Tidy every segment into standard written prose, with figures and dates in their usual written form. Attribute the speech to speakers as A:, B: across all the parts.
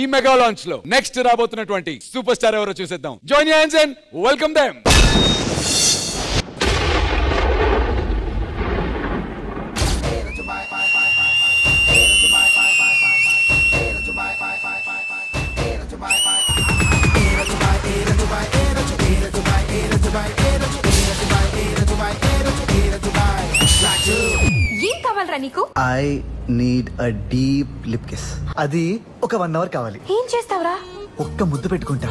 A: ఈ mega launch లో next రాబోతున్నటువంటి సూపర్ స్టార్ ఎవరో చూసేద్దాం. Join your hands and welcome them.
B: ఏం కావాలరా నీకు?
C: I need a deep lip kiss. అది ఒక 1 hour కావాలి.
B: ఏం చేస్తావురా?
C: ఒక్క ముద్దు పెట్టుకుంటా.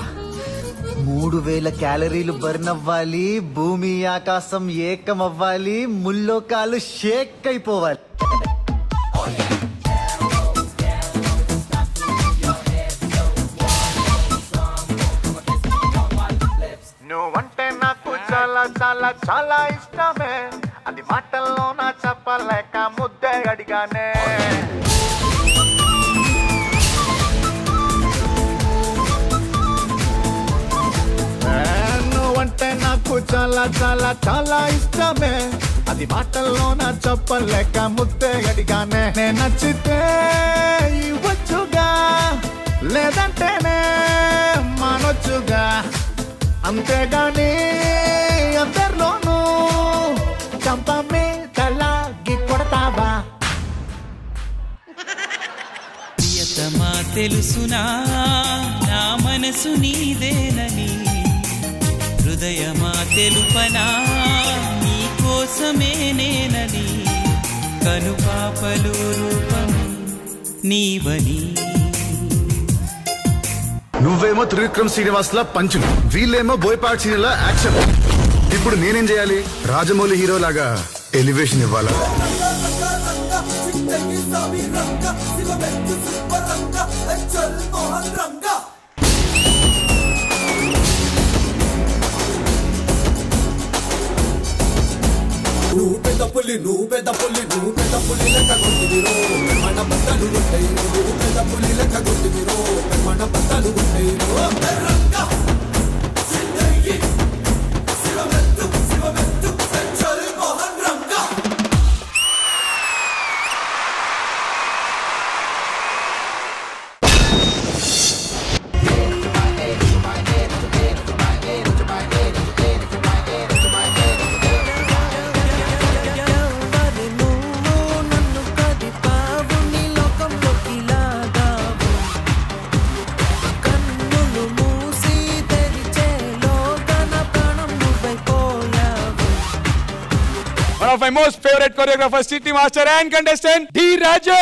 C: 3000 క్యాలరీలు బర్న్ అవ్వాలి, భూమి ఆకాశం ఏకం అవ్వాలి, ముల్లోకాలు షేక్ అయిపోవాలి.
D: నువ్వంటే నాకు చాలా చాలా చాలా ఇష్టమే, అది మాటల్లో నా చెప్పలేక ముద్దే అడిగానే. నువ్వంటే నాకు చాలా చాలా చాలా ఇష్టమే, అది మాటల్లో నా చెప్పలేక ముద్దే అడిగానే. నేను నచ్చితే ఇవ్వచ్చుగా, లేదంటేనే మానొచ్చుగా, అంతేగాని అందరిలోనూ చంపమే తలాగి కొడతావా?
E: ప్రియతమా తెలుసునా నా మనసు నీదేనని, హృదయమా తెలుపనా నీ కోసమే నేనని, కనుపాపలు రూపం నీవని.
F: నువ్వేమో త్రివిక్రమ్ శ్రీనివాస్ లా పంచులు, వీళ్ళేమో బోయపాటి సీనియర్ లా యాక్షన్. ఇప్పుడు నేనేం చేయాలి? రాజమౌళి హీరో లాగా ఎలివేషన్ ఇవ్వాలా?
G: నువ్వు పెద్ద పులి లెక్క కొట్టిదిరో, మన బట్టలు ఉంటాయి. నువ్వు పెద్ద పులి లెక్క కొట్టిదిరో, మన బట్టలు ఉంటాయి.
A: One of my most favorite choreographers, Chitti Master and contestant D. Raju.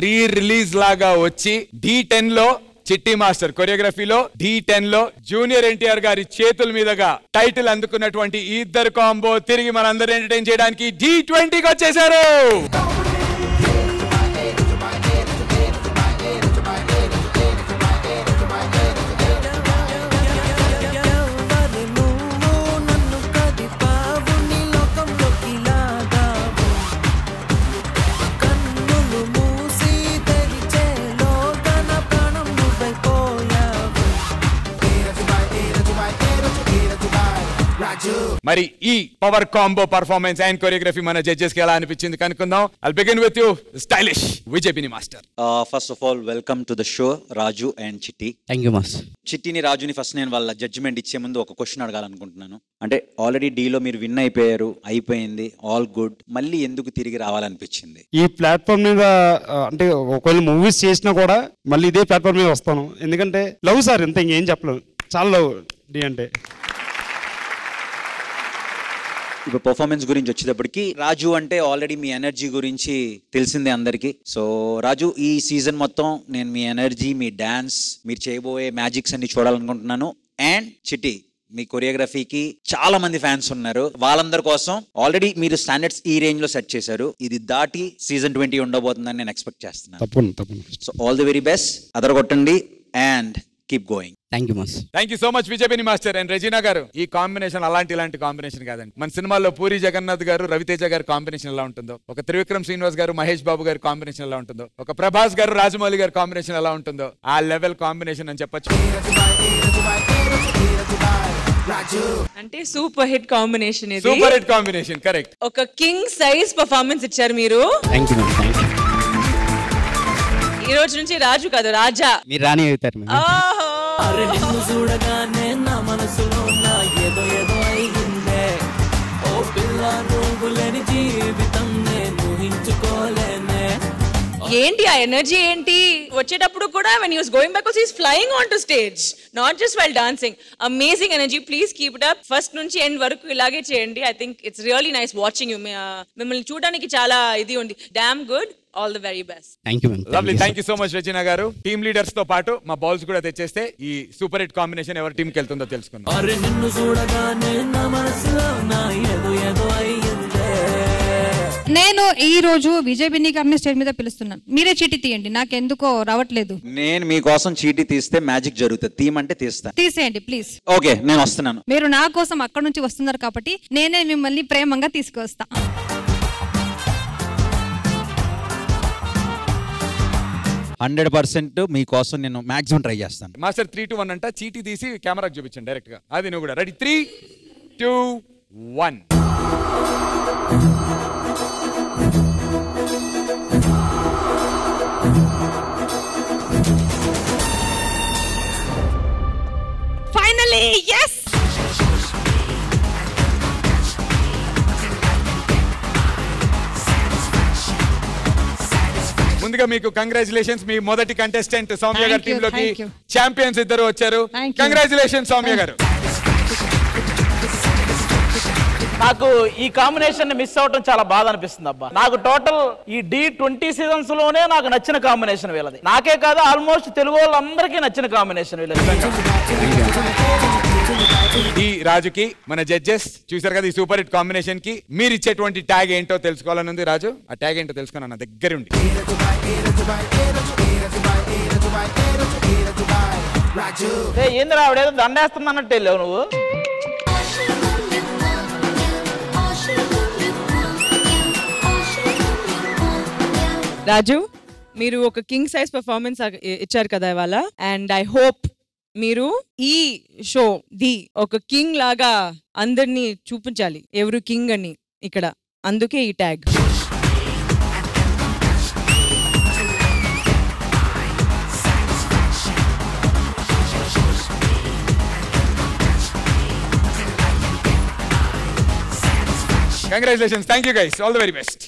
A: రీ-రిలీజ్ లాగా వచ్చి D10 లో చిట్టి మాస్టర్ కొరియోగ్రఫీలో D10 లో జూనియర్ ఎన్టీఆర్ గారి చేతుల మీదుగా టైటిల్ అందుకున్నటువంటి ఈ ఇద్దరు కాంబో తిరిగి మనందరూ ఎంటర్టైన్ చేయడానికి D20కి వచ్చేసారు. మరి ఈ power combo performance and choreography మన జడ్జెస్ కి ఎలా అనిపించింది కనుక్కుందాం. I'll begin with you, stylish Vijaypini master.
H: First of all welcome to the show Raju and Chitti.
I: Thank you master.
H: చిట్టిని రాజుని ఫస్ట్ నేను వాళ్ళ జడ్జిమెంట్ ఇచ్చే ముందు ఒక క్వశ్చన్ అడగాలనుకుంటున్నాను. అంటే ఆల్రెడీ డీలో మీరు విన్ అయిపోయారు, అయిపోయింది, ఆల్ గుడ్, మళ్ళీ ఎందుకు తిరిగి రావాలనిపించింది?
I: ఈ ప్లాట్ఫామ్ మీద అంటే ఒకవేళ మూవీస్ చేసినా కూడా మళ్ళీ ఇదే ప్లాట్ఫామ్ మీద వస్తాను. ఎందుకంటే లవ్ సార్, ఇంత ఇంకేం చెప్పలేవు, చాలా లవ్ డి అంటే.
H: ఇప్పుడు పర్ఫార్మెన్స్ గురించి వచ్చేటప్పటికి రాజు అంటే ఆల్రెడీ మీ ఎనర్జీ గురించి తెలిసిందే అందరికి. సో రాజు, ఈ సీజన్ మొత్తం నేను మీ ఎనర్జీ, మీ డాన్స్, మీరు చేయబోయే మ్యాజిక్స్ అన్ని చూడాలనుకుంటున్నాను. అండ్ చిట్టి, మీ కొరియోగ్రఫీకి చాలా మంది ఫ్యాన్స్ ఉన్నారు. వాళ్ళందరి కోసం ఆల్రెడీ మీరు స్టాండర్డ్స్ ఈ రేంజ్ లో సెట్ చేశారు. ఇది దాటి సీజన్ 20 ఉండబోతుందని నేను ఎక్స్పెక్ట్ చేస్తున్నాను. So all the very best, అదరగొట్టండి and keep going.
I: Thank you master.
A: Thank you so much Vijaypini master and Regina garu. ఈ కాంబినేషన్ ఇలాంటి కాంబినేషన్ కాదండి. మన సినిమాలో పూరి జగన్నాథ్ గారు, రవితేజ గారు కాంబినేషన్ ఎలా ఉంటుందో, ఒక త్రివిక్రమ్ శ్రీనివాస్ గారు, మహేష్ బాబు గారు కాంబినేషన్ ఎలా ఉంటుందో, ఒక ప్రభాస్ గారు, రాజమౌళి గారు కాంబినేషన్ ఎలా ఉంటుందో, ఆ లెవెల్ కాంబినేషన్ అని చెప్పొచ్చు.
J: అంటే సూపర్ హిట్ కాంబినేషన్ ఇది.
A: Super hit combination, correct.
J: ఒక కింగ్ సైజ్ పర్ఫార్మెన్స్ ఇచ్చారు మీరు.
I: Thank you.
J: ఈ రోజు నుంచి రాజు కాదు రాజా.
I: మీరు రాణి అవుతారు మేడం.
J: ఓహో.
E: అరే నిన్ను చూడగానే నా మనసులో నా ఏదో ఏదో అయిందే. ఓ పిల్ల నువ్వు లేని జీవితం నేను ఊహించుకోలేనే.
J: ఏంటి ఆ ఎనర్జీ ఏంటి? వచ్చేటప్పుడు కూడా when he was going back he is flying onto stage, not just while dancing. Amazing energy. Please keep it up. First నుంచి end వరకు ఇలాగే చేయండి. I think it's really nice watching you. మిమ్మల్ని చూడడానికి చాలా ఇది ఉంది. Damn good. All the very best.
I: Thank you, ma'am.
A: Lovely. Thank you so much, Regina garu. Team leaders తో పాటు మా బాల్స్ కూడా తెచ్చేస్తే ఈ సూపర్ హిట్ కాంబినేషన్ ఎవరి టీంకి వెళ్తుందో తెలుసుకుందాం.
E: అరే నిన్ను చూడగానే నా మనసులో నా ఏదో ఏదో అయిందే.
B: నేను ఈ రోజు విజయ్ బిన్ని గారిని స్టేజ్ మీద పిలుస్తున్నాను. మీరే చీటీ తీయండి, నాకెందుకో రావట్లేదు.
H: నేను మీకోసం చీటీ తీస్తే మ్యాజిక్ జరుగుతుంది. తీయమంటే తీస్తా.
B: తీసేయండి ప్లీజ్.
H: ఓకే, నేను వస్తున్నాను.
B: మీరు నా కోసం అక్కడ నుంచి వస్తున్నారు కాబట్టి నేనే మిమ్మల్ని ప్రేమంగా తీసుకొస్తా.
H: 100% మీకోసం నేను మాక్సిమం ట్రై చేస్తాను.
A: మాస్టర్ 3, 2, 1 అంట. చీటీ తీసి కెమెరాకి చూపించండి డైరెక్ట్ గా. అది నువ్వు కూడా రెడీ? 3, 2, 1.
J: Finally, yes.
A: ముందుగా మీకు కంగ్రాచులేషన్స్. మీ మొదటి కంటెస్టెంట్ సౌమ్య గారి టీమ్ లోకి ఛాంపియన్స్ ఇద్దరు వచ్చారు. కంగ్రాచులేషన్స్ సౌమ్య గారు.
K: నాకు ఈ కాంబినేషన్ మిస్ అవటం చాలా బాధ అనిపిస్తుంది అబ్బా. నాకు టోటల్ ఈ D20 సీజన్స్ లోనే నాకు నచ్చిన కాంబినేషన్ వీళ్ళది. నాకే కాదు ఆల్మోస్ట్ తెలుగు వాళ్ళందరికీ నచ్చిన కాంబినేషన్ వీళ్ళది.
A: ఈ రాజుకి మన జడ్జెస్ చూసారు కదా, ఈ సూపర్ హిట్ కాంబినేషన్ కి మీరు ఇచ్చేటువంటి ట్యాగ్ ఏంటో తెలుసుకోవాలని ఉంది. రాజు, ఆ ట్యాగ్ ఏంటో తెలుసుకున్నా నా దగ్గర ఉండి.
K: ఏంది రావడేదో దండేస్తుంది అన్నట్టు వెళ్ళావు నువ్వు.
J: రాజు, మీరు ఒక కింగ్ సైజ్ పర్ఫార్మెన్స్ ఇచ్చారు కదా ఇవాళ. అండ్ ఐ హోప్ మీరు ఈ షో ది ఒక కింగ్ లాగా అందరినీ చూపించాలి ఎవరు కింగ్ అని ఇక్కడ. అందుకే ఈ tag.
A: Congratulations. Thank you guys. All the very best.